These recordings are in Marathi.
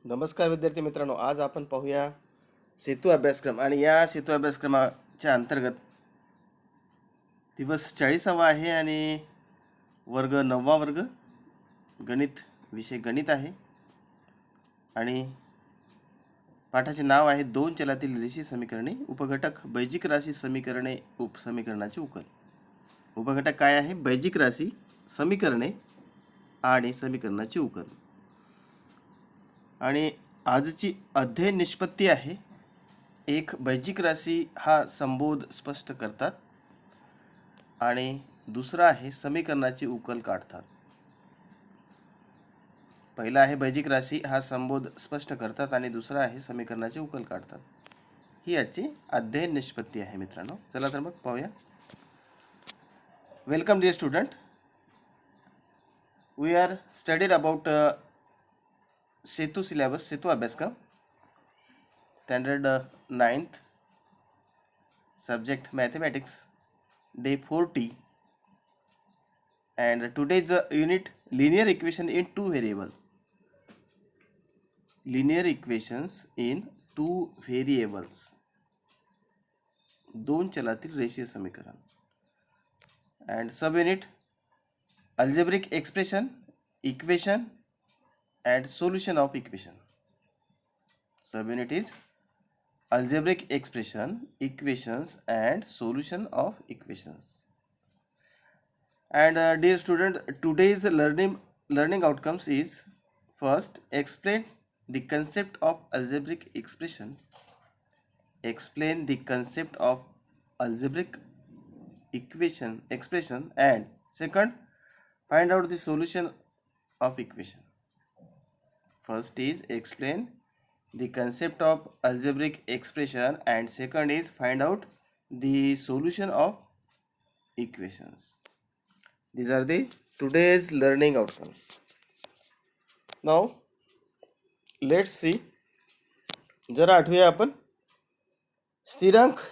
नमस्कार विद्यार्थी मित्रांनो, आज आपण पाहूया सेतू अभ्यासक्रम. आणि या सेतू अभ्यासक्रमाच्या अंतर्गत दिवस 40वा आहे आणि वर्ग 9वा वर्ग गणित विषय गणित आहे. आणि पाठाचे नाव आहे दोन चलातील रेषीय समीकरणे उपघटक बैजिक राशी समीकरणे उपसमीकरणाचे उकल. उपघटक काय आहे? बैजिक राशी समीकरणे आणि समीकरणाची उकल. आणि आजची अध्ययन निष्पत्ती आहे. एक बैजिक राशी हा संबोध स्पष्ट करतात आणि दुसरा आहे समीकरणाची उकल काढतात. पहिला आहे बैजिक राशी हा संबोध स्पष्ट करतात आणि दुसरा आहे समीकरणाची उकल काढतात. ही आजची अध्ययन निष्पत्ती आहे मित्रांनो. चला तर मग पाहूया. Welcome dear student. We are studied about Setu syllabus, Setu अभ्यासक्रम, standard 9th, subject mathematics, day 40, and today's unit linear equation in two variable. Linear equations in two variables. दोन चलातील रेषीय समीकरण. And subunit algebraic expression, equation and solution of equation. Subunit is algebraic expression, equations and solution of equations. And dear student, today's learning outcomes is: first, explain the concept of algebraic expression. Explain the concept of algebraic expression. And second, find out the solution of equation. First is explain the concept of algebraic expression and second is find out the solution of equations. These are the today's learning outcomes. Now let's see. जरा आठवूया आपण. स्थिरांक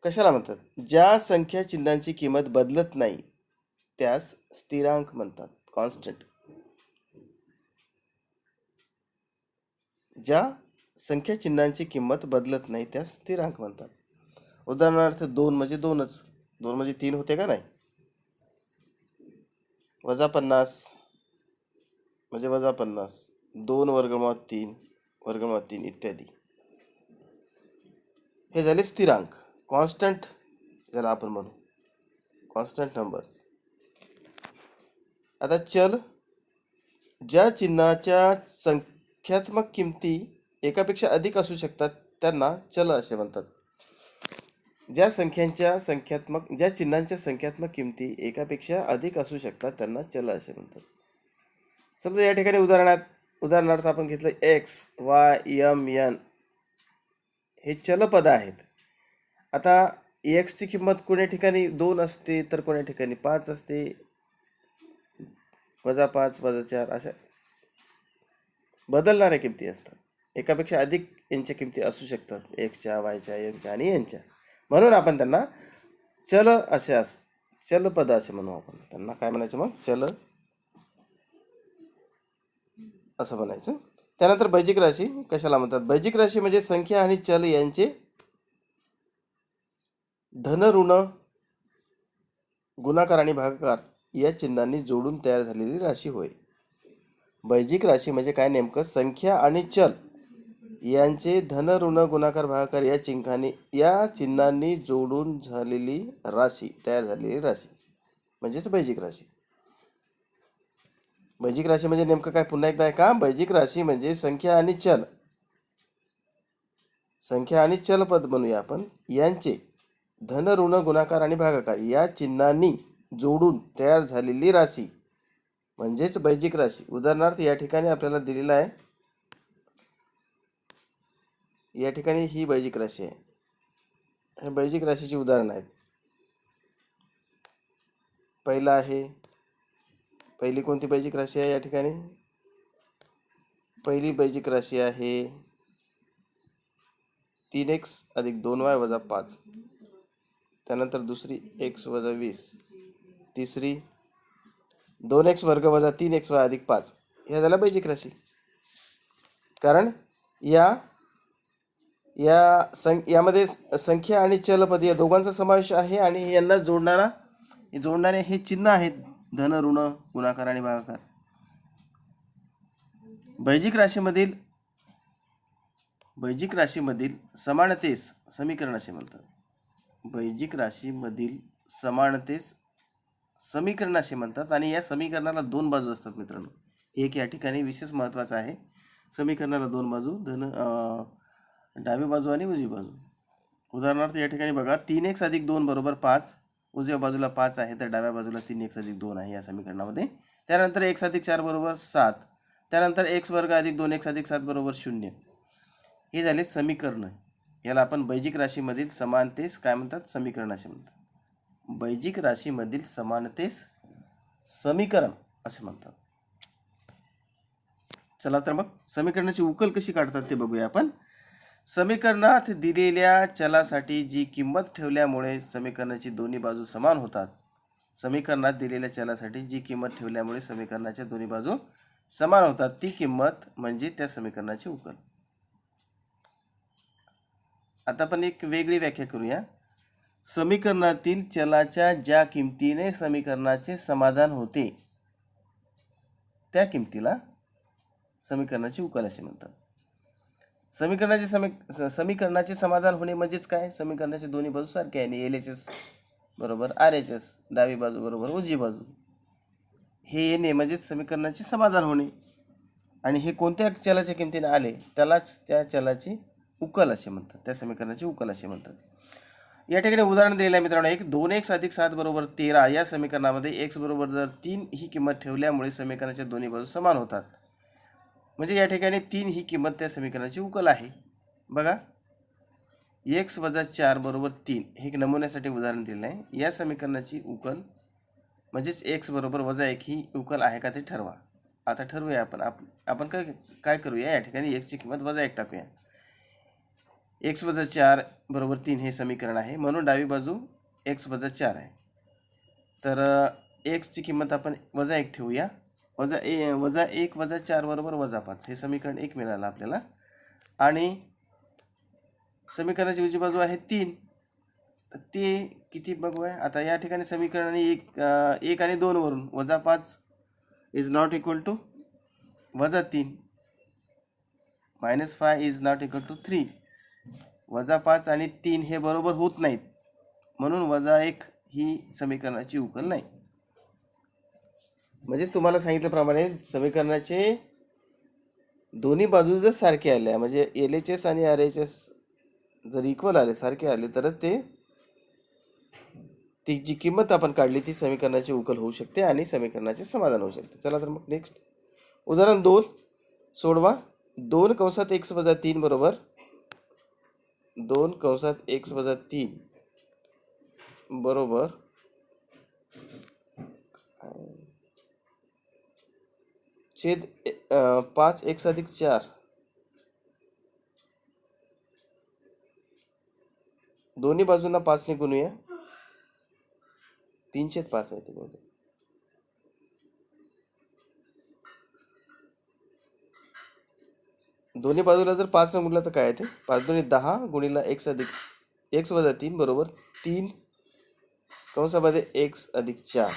कशाला म्हणतात? ज्या संख्या चिन्हांची किंमत बदलत नाही त्यास स्थिरांक म्हणतात. कॉन्स्टंट. ज्या संख्या चिन्हांची किंमत बदलत नाही त्यास स्थिरांक म्हणतात. उदाहरणार्थ 2 म्हणजे 2च. 2 म्हणजे 3 होते का नाही? -50 म्हणजे -50. 2 वर्गमुळात 3 वर्गमुळात 3 इत्यादी. हे झाले स्थिरांक. कॉन्स्टंट ज्याला आपण म्हणू, कॉन्स्टंट नंबर्स. आता चल. ज्या चिन्हाच्या संख्यात्मक किमती एकापेक्षा अधिक असू शकतात त्यांना चल असे म्हणतात. ज्या चिन्हांच्या संख्यात्मक किमती एकापेक्षा अधिक असू शकतात त्यांना चल असे म्हणतात. समजा या ठिकाणी उदाहरणार्थ आपण घेतलं x, y, m, n हे चलपद आहेत. आता x ची किंमत कोण्या ठिकाणी 2 असते तर कोण्या ठिकाणी 5 असते. -5, -4 अशा बदलणाऱ्या किमती असतात. एकापेक्षा अधिक यांच्या किमती असू शकतात, एक्सच्या, वायच्या, एमच्या आणि एनच्या. म्हणून आपण त्यांना चलपद असे म्हणू. आपण त्यांना काय म्हणायचं मग? चल असं म्हणायचं. त्यानंतर बैजिक राशी कशाला म्हणतात? बैजिक राशी म्हणजे संख्या आणि चल यांचे धन, ऋण, गुणाकार आणि भागाकार या चिन्हांनी जोडून तयार झालेली राशी होय. बैजिक राशी म्हणजे काय नेमकं? संख्या आणि चल यांचे धन, ऋण, गुणाकार, भागाकार या चिन्हांनी जोडून झालेली राशी, तयार झालेली राशी म्हणजेच बैजिक राशी. बैजिक राशी म्हणजे नेमकं काय? पुन्हा एकदा आहे का? बैजिक राशी म्हणजे संख्या आणि चलपद म्हणूया आपण, यांचे धन, ऋण, गुणाकार आणि भागाकार या चिन्हांनी जोडून तयार झालेली राशी म्हणजेच बैजिक राशी. उदाहरणार्थ या ठिकाणी आपल्याला दिलेला आहे, या ठिकाणी ही बैजिक राशी आहे. हे बैजिक राशीची उदाहरण आहेत. पहिली कोणती बैजिक राशी आहे? या ठिकाणी पहिली बैजिक राशी आहे 3x + 2y - 5. त्यानंतर दुसरी x - 20. तिसरी 2x² - 3xy + 5. ह्या झाल्या बैजिक राशी. कारण यामध्ये संख्या आणि चलपद या दोघांचा समावेश आहे आणि यांना जोडणारे हे चिन्ह आहेत, धन, ऋण, गुणाकार आणि भागाकार. बैजिक राशीमधील समानतेस समीकरण असे म्हणतात. बैजिक राशीमधील समानतेस समीकरण असे म्हणतात आणि या समीकरणाला दोन बाजू असतात मित्रांनो. एक या ठिकाणी विशेष महत्त्वाचं आहे, समीकरणाला दोन बाजू, डावी बाजू आणि उजवी बाजू. उदाहरणार्थ या ठिकाणी बघा, 3x अधिक 2 बरोबर 5. उजव्या बाजूला 5 आहे तर डाव्या बाजूला 3x अधिक 2 आहे या समीकरणामध्ये. त्यानंतर x अधिक 4 बरोबर 7. त्यानंतर x वर्ग अधिक 2x अधिक 7 बरोबर 0. हे झाले समीकरण. याला आपण बैजिक राशीमधील समानतेस काय म्हणतात, समीकरण असे म्हणतात. बैजिक राशीमधील समानतेस समीकरण असे म्हणतात. चला तर मग समीकरणाची उकल कशी काढतात ते बघूया आपण. समीकरणात दिलेल्या चलासाठी जी किंमत ठेवल्यामुळे समीकरणाची दोन्ही बाजू समान होतात. समीकरणात दिलेल्या चलासाठी जी किंमत ठेवल्यामुळे समीकरणाच्या दोन्ही बाजू समान होतात ती किंमत म्हणजे त्या समीकरणाची उकल. आता आपण एक वेगळी व्याख्या करूया. समीकरणातील चलाच्या ज्या किमतीने समीकरणाचे समाधान होते त्या किमतीला समीकरणाची उकल असे म्हणतात. समीकरणाचे समाधान होणे म्हणजेच काय, समीकरणाचे दोन्ही बाजू सारखे आहे. LHS बरोबर RHS, डावी बाजू बरोबर उजवी बाजू, हे येणे म्हणजेच समीकरणाचे समाधान होणे. आणि हे कोणत्या चलाच्या किमतीने आले त्यालाच त्या चलाची उकल असे म्हणतात, त्या समीकरणाची उकल असे म्हणतात. या ठिकाणी उदाहरण दिलेलं आहे मित्रांनो. 2x अधिक 7 बरोबर 13 या समीकरणामध्ये x बरोबर जर 3 ही किंमत ठेवल्यामुळे समीकरणाच्या दोन्ही बाजू समान होतात. म्हणजे या ठिकाणी 3 ही किंमत त्या समीकरणाची उकल आहे. बघा, x वजा 4 बरोबर 3 हे एक नमुन्यासाठी उदाहरण दिलेलं आहे. या समीकरणाची उकल म्हणजेच x बरोबर वजा 1 ही उकल आहे का ते ठरवा. आता ठरवूया आपण काय करूया, या ठिकाणी x ची किंमत वजा 1 टाकूया. x वजा 4 बरोबर 3 हे समीकरण आहे, म्हणून डावी बाजू x वजा 4 आहे. तर x ची किंमत आपण वजा 1 ठेवूया. वजा 1 वजा 4 बरोबर वजा 5 हे समीकरण 1 मिळालं आपल्याला. आणि समीकरणाची उजवी बाजू आहे 3, तर ते किती बघूया. आता या ठिकाणी समीकरण 1 आणि 2 वरून वजा 5 इज नॉट इक्वल टू वजा 3, -5 इज नॉट इक्वल टू 3. वजा 5 आणि 3 हे बरोबर होत नाहीत, म्हणून वजा 1 ही समीकरणाची उकल नाही. म्हणजेच तुम्हाला सांगितल्याप्रमाणे समीकरणाचे दोन्ही बाजू जर सारखे आल्या, म्हणजे LHS आणि RHS जर इक्वल आले, सारखे आले, तरच ती जी किंमत आपण काढली ती समीकरणाची उकल होऊ शकते आणि समीकरणाचे समाधान होऊ शकते. चला तर मग नेक्स्ट उदाहरण 2 सोडवा. 2 कंसात x वजा 3 बरोबर 2 कंसात x वजा 3 बरोबर 5x अधिक 4. दोन्ही बाजूंना 5 ने गुणूया. 3/5 आहे ते बरोबर. दोन्ही बाजूला जर 5 ने गुणलं तर काय आहे ते 5 दुनी 10 गुणिला x अधिक x वजा 3 बरोबर 3 कंसामध्ये x अधिक 4.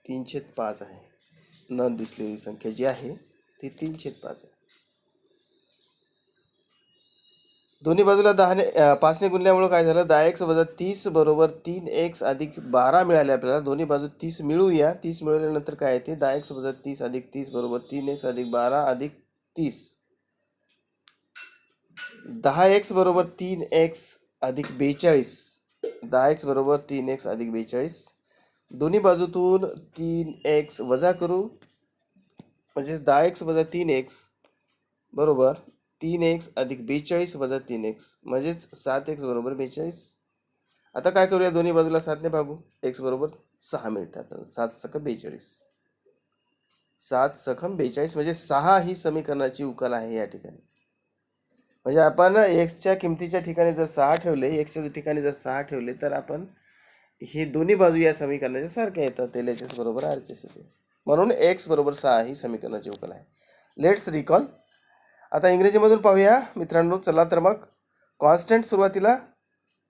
3/5 आहे. न दिसलेली संख्या जी आहे ती 3/5 आहे. दोन्ही बाजूला 5 ने गुणल्यामुळे काय झालं, 10x वजा 30 बरोबर 3x अधिक 12 मिळाले आपल्याला. दोन्ही बाजू 30 मिळवूया. 30 मिळवल्यानंतर काय येते, 10x वजा 30 अधिक 30 बरोबर 3x अधिक 12 अधिक 30. 10x बरोबर 3x अधिक 42. 10x बरोबर 3x अधिक 42. दोन्ही बाजूतून 3x वजा करू, म्हणजे 10x वजा 3x बरोबर 3x अधिक 42 वजा 3x म्हणजेच 7x बरोबर 42. आता काय करूया, दोन्ही बाजूला 7 ने भागू. x बरोबर 6 मिळते आपल्याला. 7 सखम 42. 7 सखम 42 म्हणजे 6 ही समीकरणाची उकल आहे या ठिकाणी. म्हणजे आपण एक्सच्या किमतीच्या ठिकाणी जर 6 ठेवले, एक्सच्या ठिकाणी जर 6 ठेवले तर आपण हे दोन्ही बाजू या समीकरणाच्या सारख्या येतात. LHS बरोबर RHS येते. म्हणून x बरोबर 6 ही समीकरणाची उकल आहे. Let's recall. आता इंग्रजीमधून पाहूया मित्रांनो. चला तर मग कॉन्स्टंट सुरुवातीला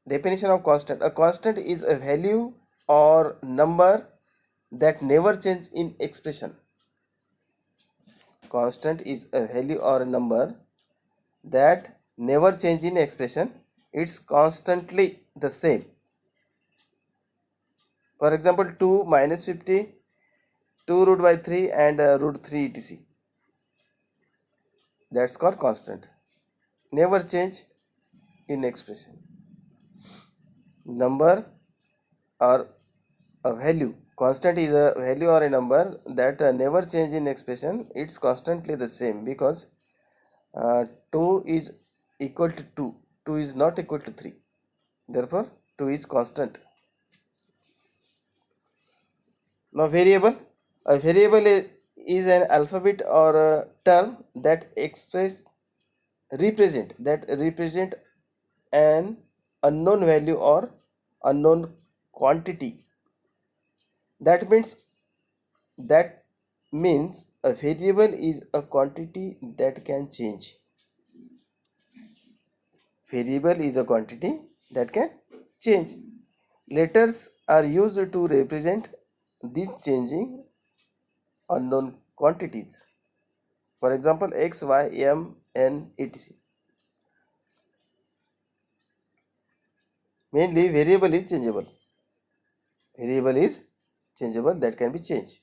definition of constant. A constant is a value और number that never change in expression. Constant is a value or a number that never change in expression. It's constantly the same. For example, 2 minus 50, 2 root by 3 and root 3 etc. That's called constant. Never change in expression. Number or a value. Constant is a value or a number that never change in expression. It's constantly the same because 2 is equal to 2. 2 is not equal to 3. Therefore, 2 is constant. Now, variable. A variable is an alphabet or a term that represent an unknown value or unknown quantity. That means a variable is a quantity that can change. Variable is a quantity that can change. Letters are used to represent these changing unknown quantities. For example, x, y, m, n, etc. Mainly, variable is changeable. Variable is changeable, that can be changed.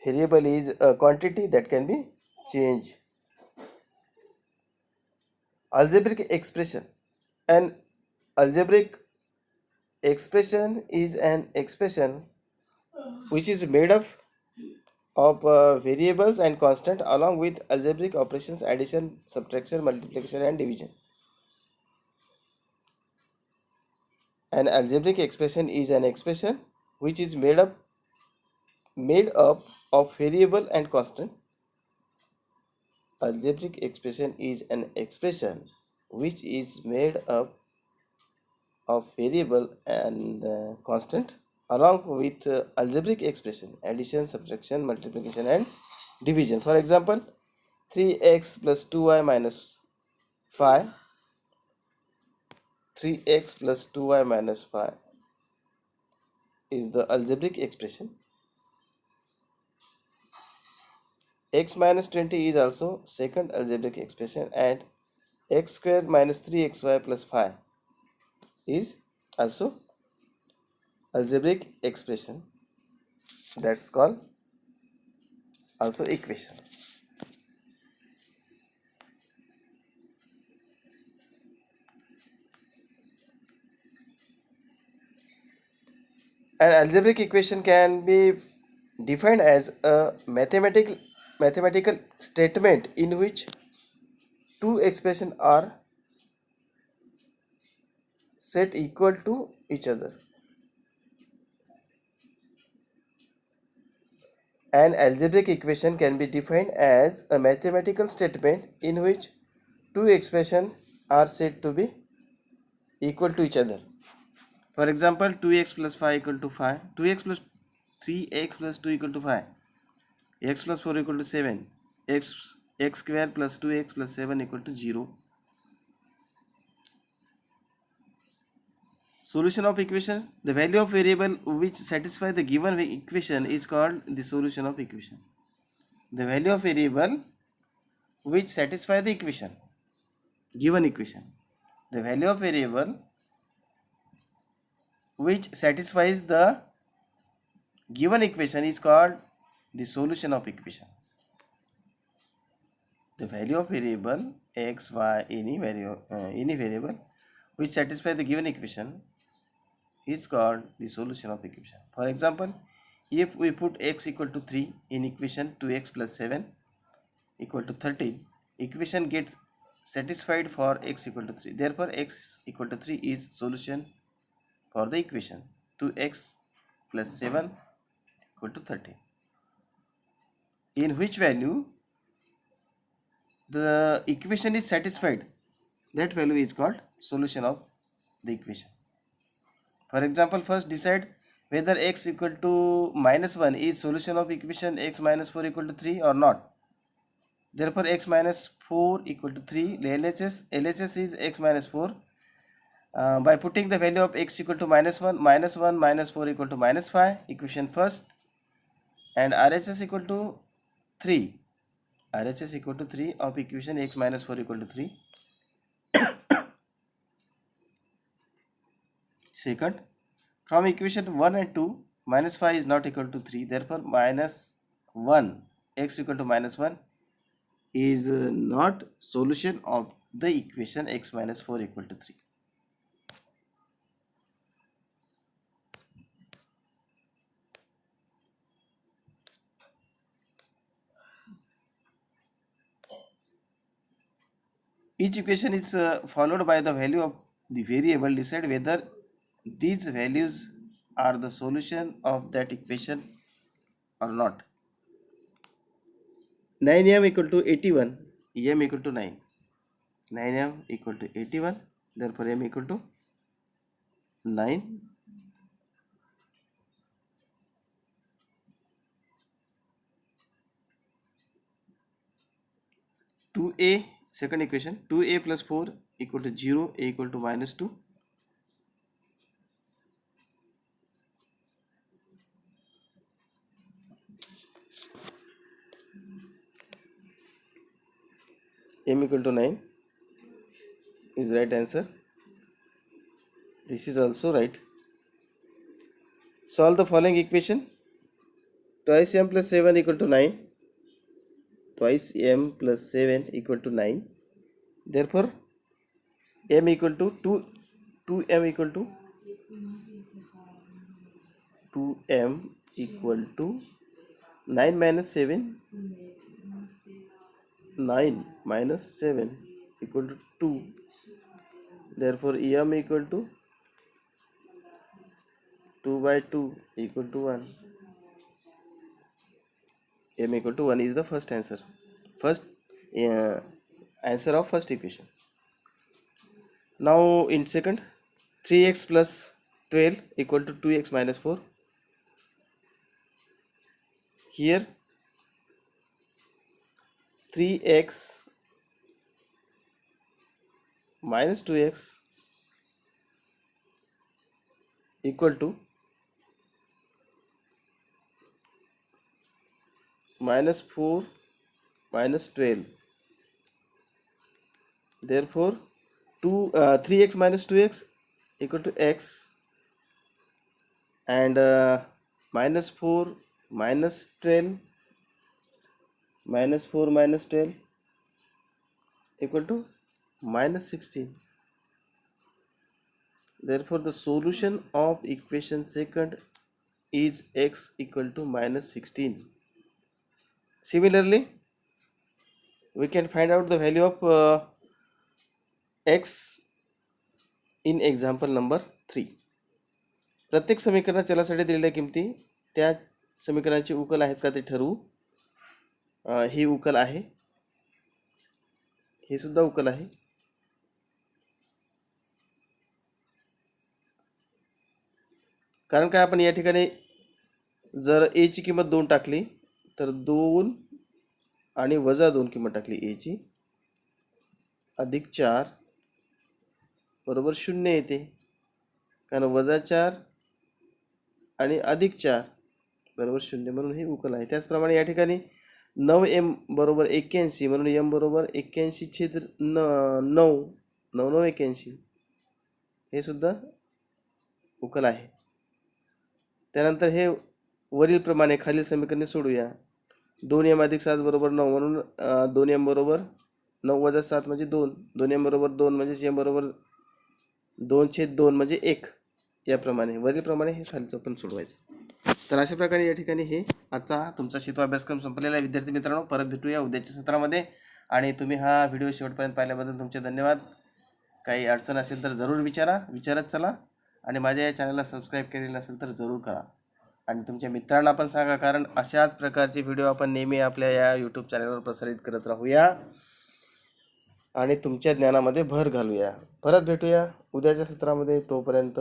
Variable is a quantity that can be changed. Algebraic expression. An algebraic expression is an expression which is made up of variables and constant along with algebraic operations, addition, subtraction, multiplication and division. An algebraic expression is an expression which is made up of variable and constant. Algebraic expression is an expression which is made up of variable and constant along with algebraic expression, addition, subtraction, multiplication and division. For example, 3x plus 2y minus 5. 3x plus 2y minus 5 is the algebraic expression. X minus 20 is also second algebraic expression, and x square minus 3xy plus 5 is also algebraic expression. That's called also equation. An algebraic equation can be defined as a mathematical statement in which two expressions are set equal to each other. An algebraic equation can be defined as a mathematical statement in which two expressions are said to be equal to each other. For example, 2x plus 5 equal to 5, 2x plus 3x plus 2 equal to 5, x plus 4 equal to 7, x square plus 2x plus 7 equal to 0. Solution of equation. The value of variable which satisfy the given equation is called the solution of equation. The value of variable which satisfy the equation, given equation. The value of variable which satisfies the given equation is called the solution of equation. The value of variable x, y, any variable which satisfy the given equation is called the solution of equation. For example, if we put x equal to 3 in equation 2x plus 7 equal to 13, equation gets satisfied for x equal to 3. Therefore, x equal to 3 is solution for the equation 2x plus 7 equal to 13, in which value the equation is satisfied. That value is called solution of the equation. For example, first decide whether x equal to -1 is solution of equation x minus 4 equal to 3 or not. Therefore x minus 4 equal to 3. LHS is x minus 4. By putting the value of x equal to -1, -1 minus 4 equal to -5, equation first, and RHS equal to 3. RHS equal to 3 of equation x minus 4 equal to 3. Second, from equation 1 and 2, -5 is not equal to 3. Therefore -1 x equal to -1 is not solution of the equation x minus 4 equal to 3. Each equation is followed by the value of the variable. Decide whether these values are the solution of that equation or not. 9m equal to 81, m equal to 9. 9m equal to 81, therefore m equal to 9. Two a, second equation, 2a plus 4 equal to 0, a equal to -2. M equal to 9 is right answer. This is also right. Solve the following equation. Twice m plus 7 equal to 9. Twice m plus 7 equal to 9. Therefore m equal to 2m equal to 2m equal to 9 minus 7. 9 minus 7 equal to 2. Therefore m equal to 2 by 2 equal to 1. M equal to 1 is the first answer. First answer of first equation. Now in second, 3x plus 12 equal to 2x minus 4. Here 3x minus 2x equal to minus 4 minus 12. Therefore 3x minus 2x equal to x, and minus 4 minus 12 minus 4 minus 12 equal to minus 16. Therefore the solution of equation second is x equal to minus 16. Similarly, we can find out the value of x in example number 3. प्रत्येक समीकरणात चलासाठी दिलेल्या किमती त्या समीकरणाची उकल आहेत का ते ठरवू. ही उकल आहे, हे सुद्धा उकल आहे. कारण काय, आपण या ठिकाणी जर a ची किंमत 2 टाकली तर 2 आणि वजा 2 किंमत टाकली a ची, अधिक 4 बरोबर 0 येते. कारण वजा 4 आणि अधिक 4 बरोबर 0, म्हणून ही उकल आहे. त्याचप्रमाणे या ठिकाणी 9m बरोबर 81, म्हणून m बरोबर 81/9, 9×9=81, हे सुद्धा उकल आहे. त्यानंतर हे वरील प्रमाणे खालील समीकरणे सोडूया. 2m अधिक 7 बरोबर 9, म्हणून 2m बरोबर 9 वजा 7 म्हणजे 2. 2m बरोबर 2 म्हणजे m बरोबर 2/2 म्हणजे 1. याप्रमाणे वरील प्रमाणे हे खालचं पण सोडवायचं. तर अशा प्रकारे या ठिकाणी हे आजचा तुमचा शेतू अभ्यासक्रम संपलेला आहे. विद्यार्थी मित्रांनो, परत भेटूया उद्याच्या सत्रामध्ये. आणि तुम्ही हा व्हिडिओ शेवटपर्यंत पाहिल्याबद्दल तुमचे धन्यवाद. काही अडचण असेल तर जरूर विचारत चला. आणि माझ्या या चॅनलला सबस्क्राईब केलेलं नसेल तर जरूर करा. आणि तुमच्या मित्रांना पण सांगा, कारण अशाच प्रकारचे व्हिडिओ आपण नेहमी आपल्या या यूट्यूब चॅनलवर प्रसारित करत राहूया आणि तुमच्या ज्ञानामध्ये भर घालूया. परत भेटूया उद्याच्या सत्रामध्ये. तोपर्यंत